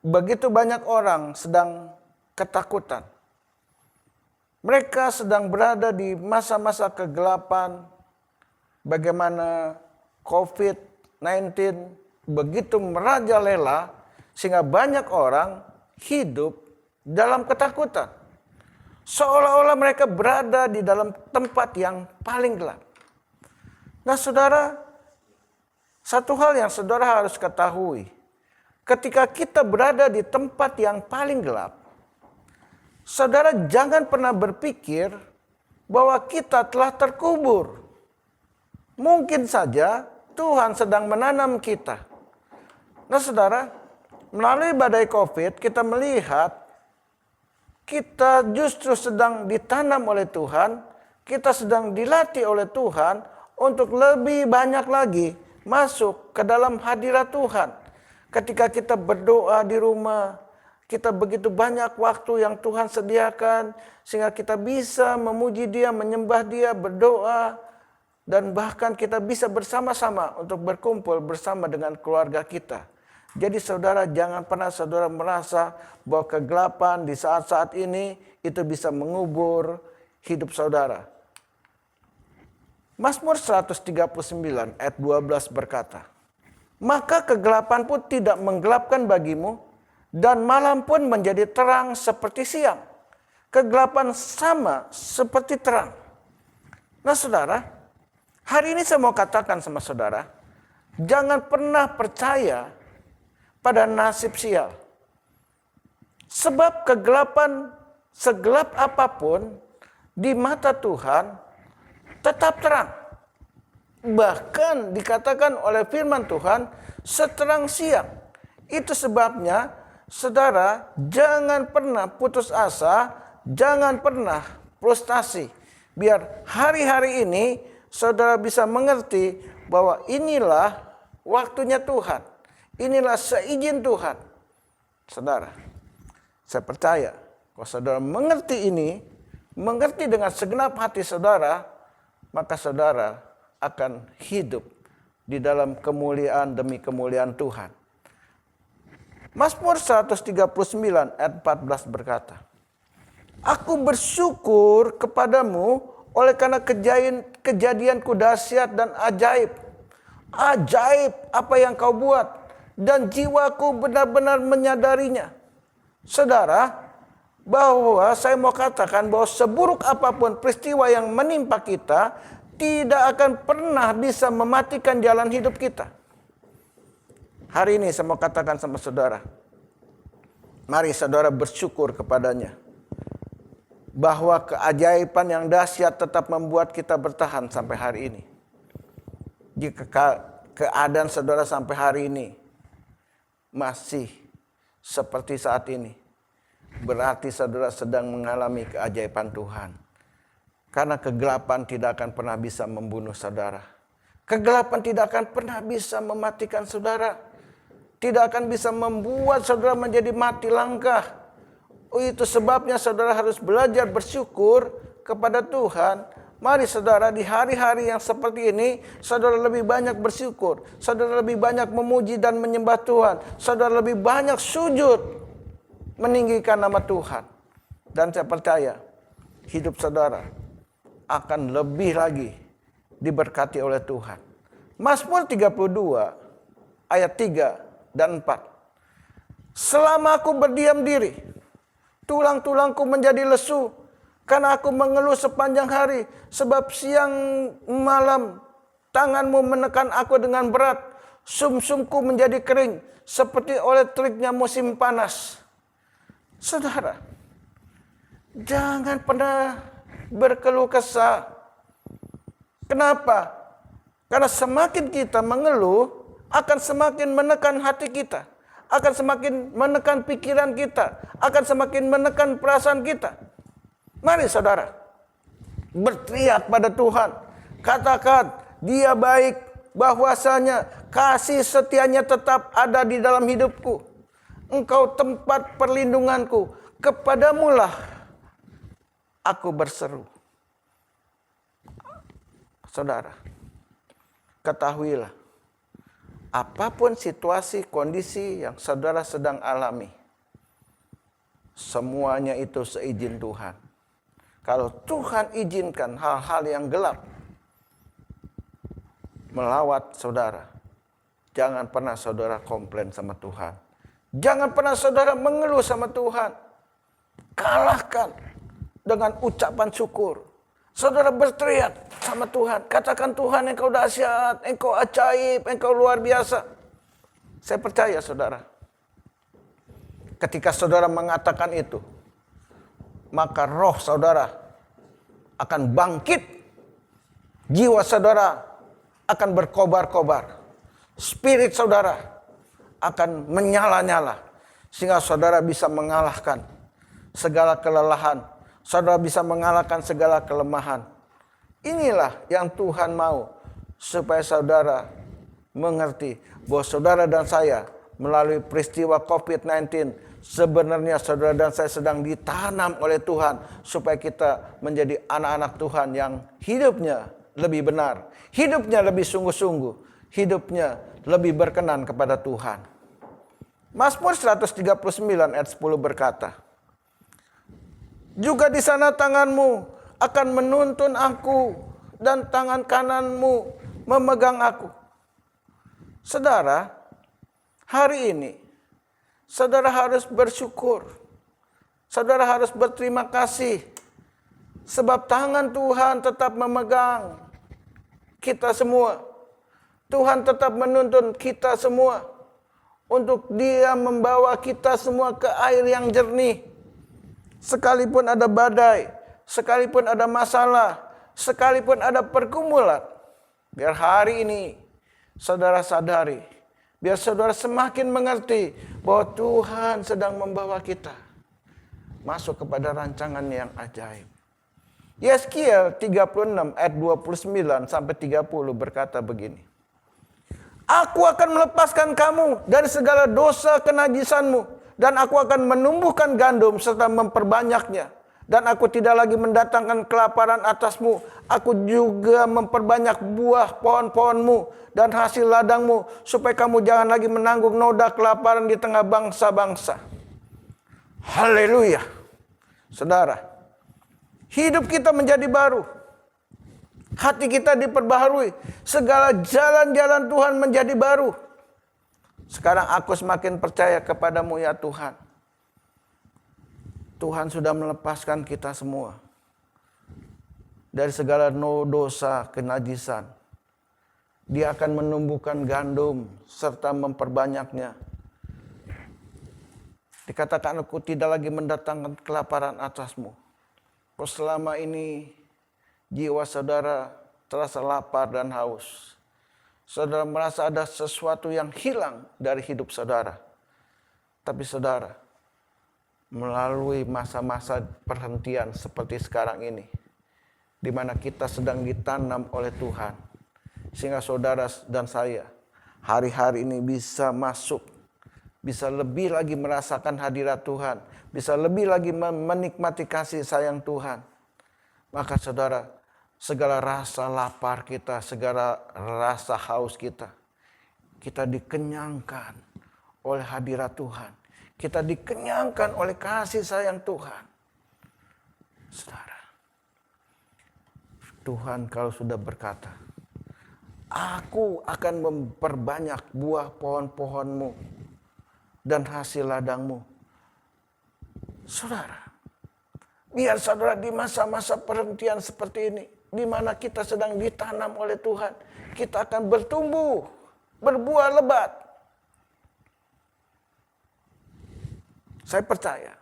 begitu banyak orang sedang ketakutan. Mereka sedang berada di masa-masa kegelapan. Bagaimana COVID-19 begitu merajalela sehingga banyak orang hidup dalam ketakutan. Seolah-olah mereka berada di dalam tempat yang paling gelap. Nah saudara, satu hal yang saudara harus ketahui. Ketika kita berada di tempat yang paling gelap, saudara jangan pernah berpikir bahwa kita telah terkubur. Mungkin saja Tuhan sedang menanam kita. Nah saudara, melalui badai COVID kita melihat kita justru sedang ditanam oleh Tuhan. Kita sedang dilatih oleh Tuhan untuk lebih banyak lagi masuk ke dalam hadirat Tuhan. Ketika kita berdoa di rumah, kita begitu banyak waktu yang Tuhan sediakan sehingga kita bisa memuji Dia, menyembah Dia, berdoa, dan bahkan kita bisa bersama-sama untuk berkumpul bersama dengan keluarga kita. Jadi saudara jangan pernah saudara merasa bahwa kegelapan di saat-saat ini itu bisa mengubur hidup saudara. Mazmur 139 ayat 12 berkata, "Maka kegelapan pun tidak menggelapkan bagimu, dan malam pun menjadi terang seperti siang. Kegelapan sama seperti terang." Nah saudara, hari ini saya mau katakan sama saudara, jangan pernah percaya pada nasib sial. Sebab kegelapan segelap apapun di mata Tuhan tetap terang. Bahkan dikatakan oleh firman Tuhan seterang siang. Itu sebabnya saudara jangan pernah putus asa, jangan pernah frustasi. Biar hari-hari ini saudara bisa mengerti bahwa inilah waktunya Tuhan. Inilah seizin Tuhan. Saudara, saya percaya kalau saudara mengerti ini, mengerti dengan segenap hati saudara, maka saudara akan hidup di dalam kemuliaan demi kemuliaan Tuhan. Mazmur 139 ayat 14 berkata, "Aku bersyukur kepadamu oleh karena kejadianku dahsyat dan ajaib. Ajaib apa yang kau buat, dan jiwaku benar-benar menyadarinya." Saudara, bahwa saya mau katakan bahwa seburuk apapun peristiwa yang menimpa kita, tidak akan pernah bisa mematikan jalan hidup kita. Hari ini saya mau katakan sama saudara, mari saudara bersyukur kepadanya. Bahwa keajaiban yang dahsyat tetap membuat kita bertahan sampai hari ini. Jika keadaan saudara sampai hari ini masih seperti saat ini, berarti saudara sedang mengalami keajaiban Tuhan. Karena kegelapan tidak akan pernah bisa membunuh saudara. Kegelapan tidak akan pernah bisa mematikan saudara. Tidak akan bisa membuat saudara menjadi mati langkah. Itu sebabnya saudara harus belajar bersyukur kepada Tuhan. Mari saudara di hari-hari yang seperti ini, saudara lebih banyak bersyukur. Saudara lebih banyak memuji dan menyembah Tuhan. Saudara lebih banyak sujud meninggikan nama Tuhan. Dan saya percaya hidup saudara akan lebih lagi diberkati oleh Tuhan. Mazmur 32 ayat 3 dan 4. "Selama aku berdiam diri, tulang-tulangku menjadi lesu, karena aku mengeluh sepanjang hari, sebab siang malam tanganmu menekan aku dengan berat, sumsumku menjadi kering, seperti oleh teriknya musim panas." Saudara, jangan pernah berkeluh kesah. Kenapa? Karena semakin kita mengeluh, akan semakin menekan hati kita, akan semakin menekan pikiran kita, akan semakin menekan perasaan kita. Mari saudara, berteriak pada Tuhan. Katakan, Dia baik, bahwasanya kasih setianya tetap ada di dalam hidupku. Engkau tempat perlindunganku, kepadamulah aku berseru. Saudara, ketahuilah, apapun situasi, kondisi yang saudara sedang alami, semuanya itu seizin Tuhan. Kalau Tuhan izinkan hal-hal yang gelap melawat saudara, jangan pernah saudara komplain sama Tuhan. Jangan pernah saudara mengeluh sama Tuhan. Kalahkan dengan ucapan syukur. Saudara berteriak sama Tuhan. Katakan, Tuhan, Engkau dahsyat, Engkau ajaib, Engkau luar biasa. Saya percaya saudara, ketika saudara mengatakan itu, maka roh saudara akan bangkit. Jiwa saudara akan berkobar-kobar. Spirit saudara akan menyala-nyala. Sehingga saudara bisa mengalahkan segala kelelahan. Saudara bisa mengalahkan segala kelemahan. Inilah yang Tuhan mau. Supaya saudara mengerti bahwa saudara dan saya melalui peristiwa COVID-19, sebenarnya saudara dan saya sedang ditanam oleh Tuhan supaya kita menjadi anak-anak Tuhan yang hidupnya lebih benar, hidupnya lebih sungguh-sungguh, hidupnya lebih berkenan kepada Tuhan. Mazmur 139 ayat 10 berkata, juga di sana tanganmu akan menuntun aku dan tangan kananmu memegang aku. Saudara, hari ini saudara harus bersyukur. Saudara harus berterima kasih. Sebab tangan Tuhan tetap memegang kita semua. Tuhan tetap menuntun kita semua. Untuk Dia membawa kita semua ke air yang jernih. Sekalipun ada badai, sekalipun ada masalah, sekalipun ada pergumulan. Biar hari ini saudara sadari, biar saudara semakin mengerti bahwa Tuhan sedang membawa kita masuk kepada rancangan yang ajaib. Yeskiel 36 ayat 29 sampai 30 berkata begini. Aku akan melepaskan kamu dari segala dosa kenajisanmu. Dan aku akan menumbuhkan gandum serta memperbanyaknya. Dan aku tidak lagi mendatangkan kelaparan atasmu. Aku juga memperbanyak buah pohon-pohonmu dan hasil ladangmu. Supaya kamu jangan lagi menanggung noda kelaparan di tengah bangsa-bangsa. Haleluya. Saudara, hidup kita menjadi baru. Hati kita diperbaharui. Segala jalan-jalan Tuhan menjadi baru. Sekarang aku semakin percaya kepadamu ya Tuhan. Tuhan sudah melepaskan kita semua dari segala dosa kenajisan. Dia akan menumbuhkan gandum serta memperbanyaknya. Dikatakan aku tidak lagi mendatangkan kelaparan atasmu. Selama ini jiwa saudara terasa lapar dan haus. Saudara merasa ada sesuatu yang hilang dari hidup saudara. Tapi saudara, melalui masa-masa perhentian seperti sekarang ini, di mana kita sedang ditanam oleh Tuhan, sehingga saudara dan saya hari-hari ini bisa masuk, bisa lebih lagi merasakan hadirat Tuhan, bisa lebih lagi menikmati kasih sayang Tuhan. Maka saudara, segala rasa lapar kita, segala rasa haus kita, kita dikenyangkan oleh hadirat Tuhan. Kita dikenyangkan oleh kasih sayang Tuhan. Saudara, Tuhan kalau sudah berkata, aku akan memperbanyak buah pohon-pohonmu dan hasil ladangmu. Saudara, biar saudara di masa-masa perhentian seperti ini, di mana kita sedang ditanam oleh Tuhan, kita akan bertumbuh, berbuah lebat. Saya percaya,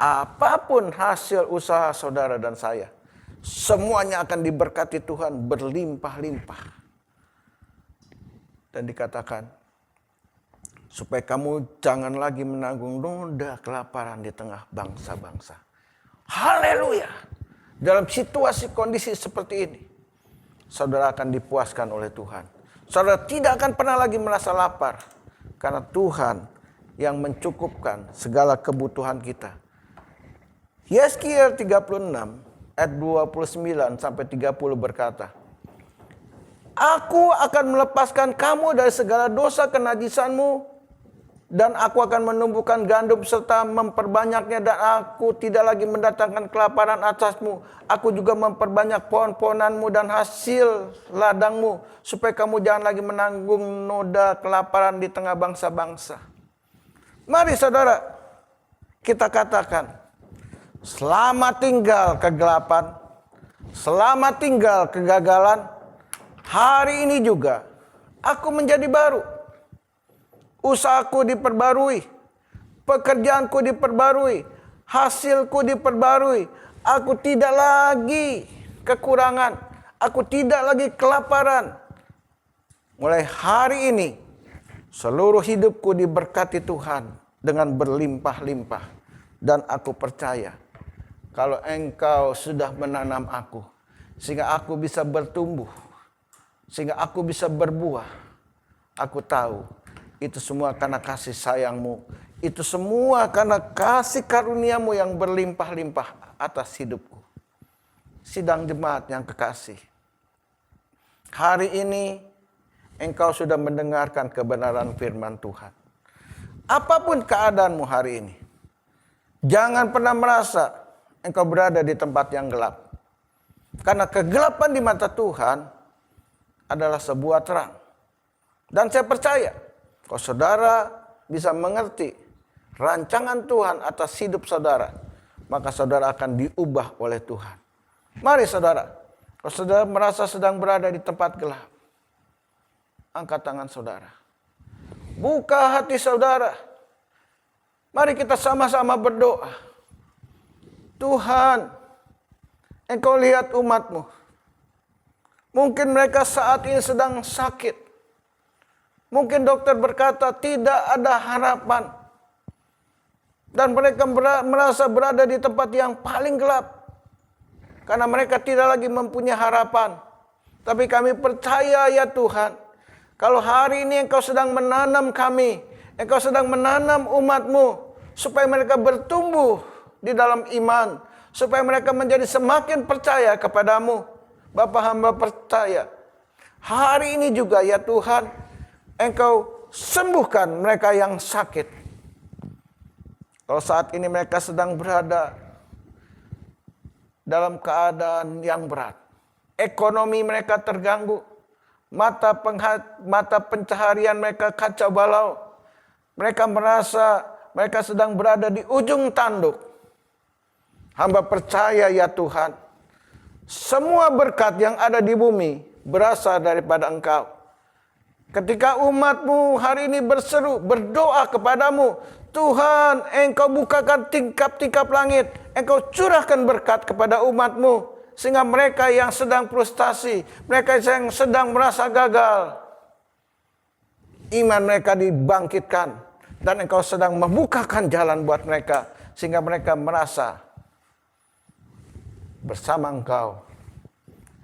apapun hasil usaha saudara dan saya, semuanya akan diberkati Tuhan berlimpah-limpah. Dan dikatakan, supaya kamu jangan lagi menanggung noda kelaparan di tengah bangsa-bangsa. Haleluya. Dalam situasi kondisi seperti ini, saudara akan dipuaskan oleh Tuhan. Saudara tidak akan pernah lagi merasa lapar. Karena Tuhan yang mencukupkan segala kebutuhan kita. Yeskiel 36 ayat 29 sampai 30 berkata, Aku akan melepaskan kamu dari segala dosa kenajisanmu, dan aku akan menumbuhkan gandum serta memperbanyaknya, dan aku tidak lagi mendatangkan kelaparan atasmu. Aku juga memperbanyak pohon-pohonanmu dan hasil ladangmu, supaya kamu jangan lagi menanggung noda kelaparan di tengah bangsa-bangsa. Mari saudara, kita katakan, selamat tinggal kegelapan, selamat tinggal kegagalan. Hari ini juga aku menjadi baru. Usahaku diperbarui, pekerjaanku diperbarui, hasilku diperbarui. Aku tidak lagi kekurangan, aku tidak lagi kelaparan. Mulai hari ini, seluruh hidupku diberkati Tuhan dengan berlimpah-limpah. Dan aku percaya, kalau Engkau sudah menanam aku, sehingga aku bisa bertumbuh, sehingga aku bisa berbuah, aku tahu itu semua karena kasih sayang-Mu. Itu semua karena kasih karunia-Mu yang berlimpah-limpah atas hidupku. Sidang jemaat yang kekasih, hari ini engkau sudah mendengarkan kebenaran firman Tuhan. Apapun keadaanmu hari ini, jangan pernah merasa engkau berada di tempat yang gelap. Karena kegelapan di mata Tuhan adalah sebuah terang. Dan saya percaya, kalau saudara bisa mengerti rancangan Tuhan atas hidup saudara, maka saudara akan diubah oleh Tuhan. Mari saudara, kalau saudara merasa sedang berada di tempat gelap, angkat tangan saudara. Buka hati saudara. Mari kita sama-sama berdoa. Tuhan, Engkau lihat umat-Mu. Mungkin mereka saat ini sedang sakit. Mungkin dokter berkata tidak ada harapan. Dan mereka merasa berada di tempat yang paling gelap. Karena mereka tidak lagi mempunyai harapan. Tapi kami percaya ya Tuhan, kalau hari ini Engkau sedang menanam kami, Engkau sedang menanam umat-Mu, supaya mereka bertumbuh di dalam iman, supaya mereka menjadi semakin percaya kepadamu. Bapa, hamba percaya, hari ini juga ya Tuhan, Engkau sembuhkan mereka yang sakit. Kalau saat ini mereka sedang berada dalam keadaan yang berat, ekonomi mereka terganggu, mata pencaharian mereka kacau balau, mereka merasa mereka sedang berada di ujung tanduk. Hamba percaya ya Tuhan, semua berkat yang ada di bumi berasal daripada Engkau. Ketika umat-Mu hari ini berseru, berdoa kepadamu, Tuhan, Engkau bukakan tingkap-tingkap langit, Engkau curahkan berkat kepada umat-Mu, sehingga mereka yang sedang frustasi, mereka yang sedang merasa gagal, iman mereka dibangkitkan, dan Engkau sedang membukakan jalan buat mereka, sehingga mereka merasa bersama Engkau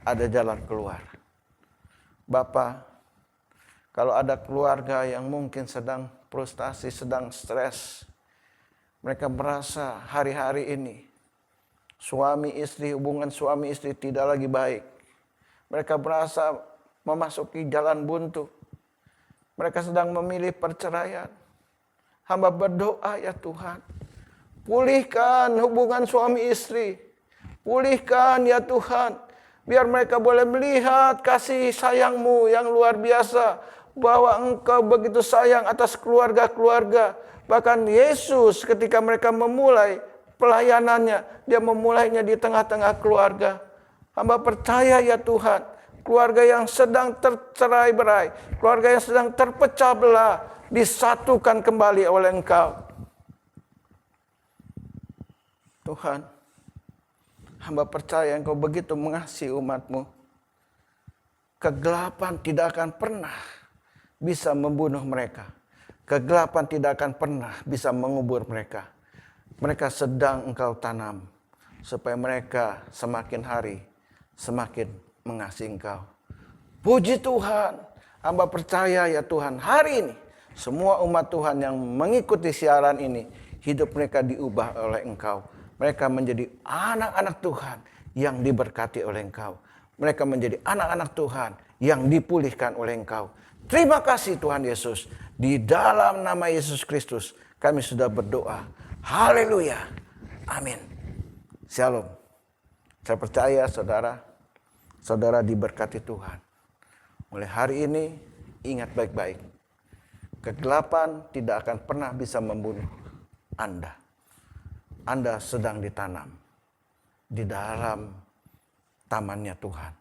ada jalan keluar. Bapa, kalau ada keluarga yang mungkin sedang frustasi, sedang stres, mereka merasa hari-hari ini hubungan suami istri tidak lagi baik. Mereka merasa memasuki jalan buntu. Mereka sedang memilih perceraian. Hamba berdoa ya Tuhan, pulihkan hubungan suami istri. Pulihkan ya Tuhan, biar mereka boleh melihat kasih sayang-Mu yang luar biasa, bahwa Engkau begitu sayang atas keluarga-keluarga. Bahkan Yesus ketika mereka memulai pelayanannya, dia memulainya di tengah-tengah keluarga. Hamba percaya ya Tuhan, keluarga yang sedang tercerai-berai, keluarga yang sedang terpecah belah, disatukan kembali oleh Engkau. Tuhan, hamba percaya Engkau begitu mengasihi umat-Mu. Kegelapan tidak akan pernah bisa membunuh mereka. Kegelapan tidak akan pernah bisa mengubur mereka. Mereka sedang Engkau tanam, supaya mereka semakin hari semakin mengasihi Engkau. Puji Tuhan, hamba percaya ya Tuhan, hari ini semua umat Tuhan yang mengikuti siaran ini, hidup mereka diubah oleh Engkau. Mereka menjadi anak-anak Tuhan yang diberkati oleh Engkau. Mereka menjadi anak-anak Tuhan yang dipulihkan oleh Engkau. Terima kasih Tuhan Yesus. Di dalam nama Yesus Kristus kami sudah berdoa. Haleluya. Amin. Shalom. Saya percaya saudara diberkati Tuhan. Mulai hari ini ingat baik-baik. Kegelapan tidak akan pernah bisa membunuh Anda. Anda sedang ditanam di dalam tamannya Tuhan.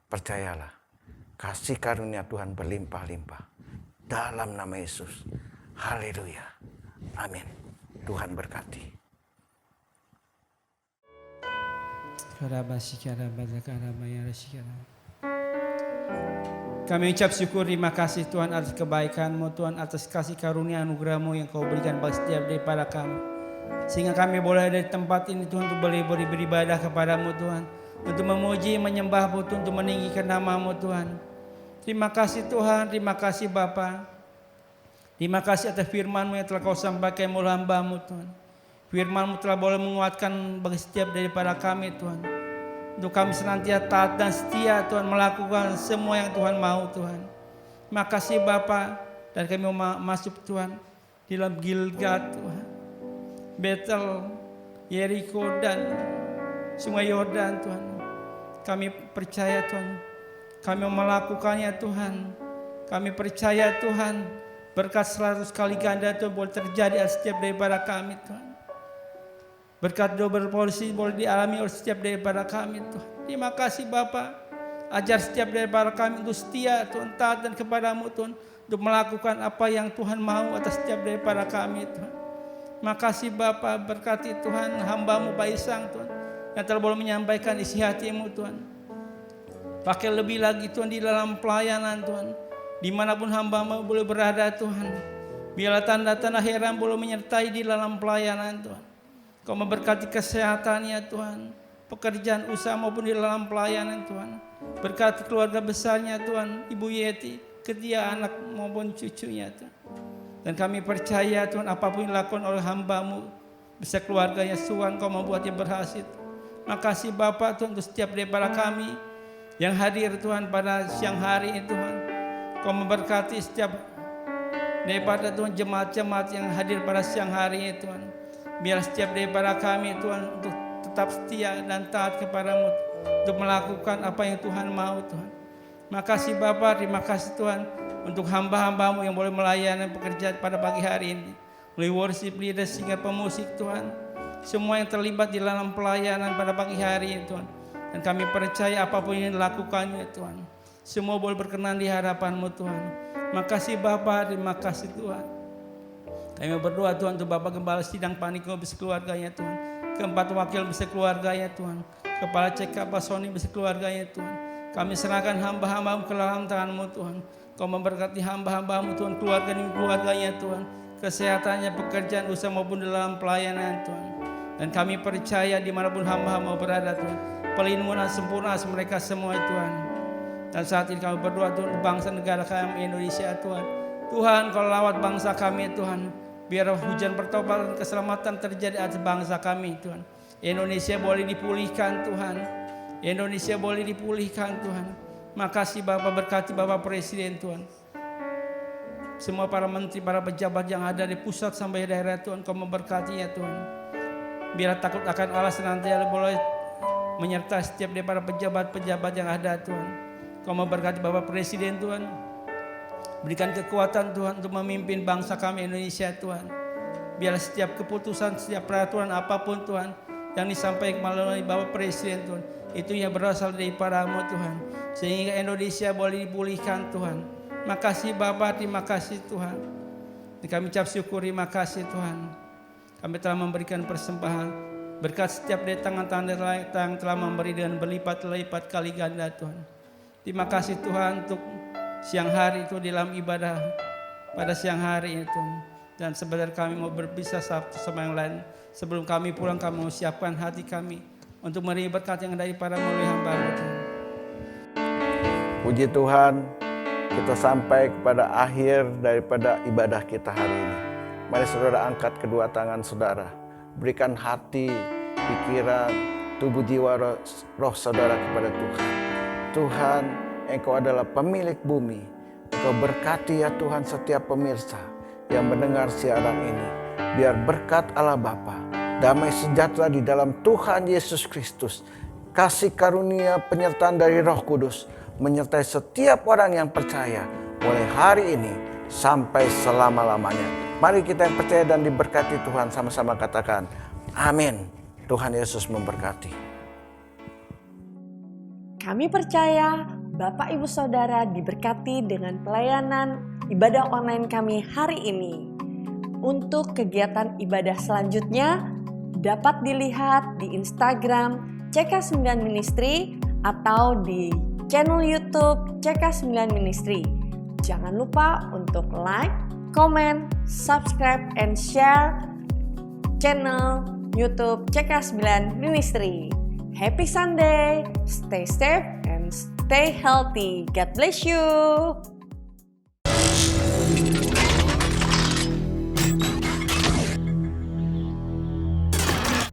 Percayalah, kasih karunia Tuhan berlimpah-limpah. Dalam nama Yesus. Haleluya. Amin. Tuhan berkati. Kami ucap syukur, terima kasih Tuhan atas kebaikan-Mu, Tuhan atas kasih karunia anugerah-Mu yang Kau berikan bagi setiap daripada kami. Sehingga kami boleh ada di tempat ini Tuhan untuk boleh beribadah kepada-Mu Tuhan. Untuk memuji, menyembah-Mu Tuhan, untuk meninggikan nama-Mu Tuhan. Terima kasih Tuhan, terima kasih Bapa. Terima kasih atas firman-Mu yang telah Kau sampaikan melalui hamba-Mu Tuhan. Firman-Mu telah boleh menguatkan bagi setiap daripada kami Tuhan. Untuk kami senantiasa taat dan setia Tuhan melakukan semua yang Tuhan mau Tuhan. Terima kasih Bapa. Dan kami mau masuk Tuhan di dalam Gilgal Tuhan, Betel, Yeriko dan Sungai Yordan Tuhan. Kami percaya Tuhan, kami mau melakukannya Tuhan. Kami percaya Tuhan, berkat 100 kali ganda Tuhan boleh terjadi atas setiap daripada kami Tuhan. Berkat double porsi boleh dialami oleh setiap daripada kami Tuhan. Terima kasih Bapa. Ajar setiap daripada kami untuk setia Tuhan, taat dan kepada-Mu Tuhan, untuk melakukan apa yang Tuhan mau atas setiap daripada kami Tuhan. Terima kasih Bapa, berkati Tuhan hamba-Mu Pak Isang Tuhan, yang telah boleh menyampaikan isi hati-Mu Tuhan. Pakai lebih lagi Tuhan di dalam pelayanan Tuhan, dimanapun hamba-Mu boleh berada Tuhan. Biarlah tanda-tanda heran boleh menyertai di dalam pelayanan Tuhan. Kau memberkati kesehatannya Tuhan, pekerjaan usaha maupun di dalam pelayanan Tuhan. Berkati keluarga besarnya Tuhan, Ibu Yeti, ketiga anak maupun cucunya Tuhan. Dan kami percaya Tuhan, apapun yang dilakukan oleh hamba-Mu, bisa keluarganya Tuhan, Kau membuatnya berhasil. Makasih Bapak Tuhan untuk setiap daripada kami yang hadir Tuhan pada siang hari ini Tuhan. Kau memberkati setiap daripada Tuhan jemaat-jemaat yang hadir pada siang hari ini Tuhan. Biar setiap daripada kami Tuhan untuk tetap setia dan taat kepada-Mu, untuk melakukan apa yang Tuhan mau Tuhan. Makasih Bapa, terima kasih Tuhan untuk hamba-hamba-Mu yang boleh melayani pekerjaan pada pagi hari ini. Mulai worship leader hingga pemusik Tuhan. Semua yang terlibat di dalam pelayanan pada pagi hari ini Tuhan. Dan kami percaya apapun yang dilakukannya Tuhan, semua boleh berkenan di hadapan-Mu Tuhan. Makasih Bapa, terima kasih Tuhan. Kami berdoa Tuhan untuk Bapak Gembala Sidang Paniko beserta keluarganya Tuhan. Keempat wakil beserta keluarganya Tuhan. Kepala CK Pak Sony beserta keluarganya Tuhan. Kami serahkan hamba-hamba-Mu ke dalam tangan-Mu Tuhan. Kau memberkati hamba-hamba-Mu Tuhan, keluarga demi keluarganya Tuhan. Kesehatannya, pekerjaan, usaha maupun dalam pelayanan Tuhan. Dan kami percaya dimanapun hamba-hamba berada Tuhan, perlindungan sempurna atas mereka semua Tuhan. Dan saat ini kami berdoa Tuhan, bangsa negara kami Indonesia Tuhan. Tuhan, Kau lawat bangsa kami Tuhan. Biar hujan pertobatan dan keselamatan terjadi atas bangsa kami Tuhan. Indonesia boleh dipulihkan Tuhan. Indonesia boleh dipulihkan Tuhan. Makasih Bapak, berkati Bapak Presiden Tuhan. Semua para menteri, para pejabat yang ada di pusat sampai daerah Tuhan, Kau memberkatinya Tuhan. Biar takut akan Allah senantiasa boleh menyertai setiap daripada pejabat-pejabat yang ada Tuhan. Kau memberkati Bapak Presiden Tuhan. Berikan kekuatan Tuhan untuk memimpin bangsa kami Indonesia Tuhan. Biarlah setiap keputusan, setiap peraturan apapun Tuhan yang disampaikan melalui Bapak Presiden Tuhan, itu yang berasal daripada-Mu Tuhan. Sehingga Indonesia boleh dipulihkan Tuhan. Makasih Bapak, terima kasih Tuhan. Dan kami ucap syukur, terima kasih Tuhan. Kami telah memberikan persembahan berkat setiap dari tangan-tangan yang telah memberi dengan berlipat-lipat kali ganda Tuhan. Terima kasih Tuhan untuk siang hari itu di dalam ibadah pada siang hari itu. Dan sebentar kami mau berpisah satu sama yang lain. Sebelum kami pulang, kami mau siapkan hati kami untuk menerima berkat yang daripada melalui hamba-Mu Tuhan. Puji Tuhan, kita sampai kepada akhir daripada ibadah kita hari ini. Mari saudara angkat kedua tangan saudara. Berikan hati, pikiran, tubuh jiwa, roh saudara kepada Tuhan. Tuhan, Engkau adalah pemilik bumi. Engkau berkati ya Tuhan setiap pemirsa yang mendengar siaran ini. Biar berkat Allah Bapa, damai sejahtera di dalam Tuhan Yesus Kristus, kasih karunia penyertaan dari Roh Kudus, menyertai setiap orang yang percaya mulai hari ini sampai selama-lamanya. Mari kita yang percaya dan diberkati Tuhan sama-sama katakan, amin. Tuhan Yesus memberkati. Kami percaya Bapak Ibu Saudara diberkati dengan pelayanan ibadah online kami hari ini. Untuk kegiatan ibadah selanjutnya dapat dilihat di Instagram CK9 Ministry atau di channel YouTube CK9 Ministry. Jangan lupa untuk like, comment, subscribe, and share channel YouTube CK9 Ministry. Happy Sunday, stay safe and stay healthy. God bless you.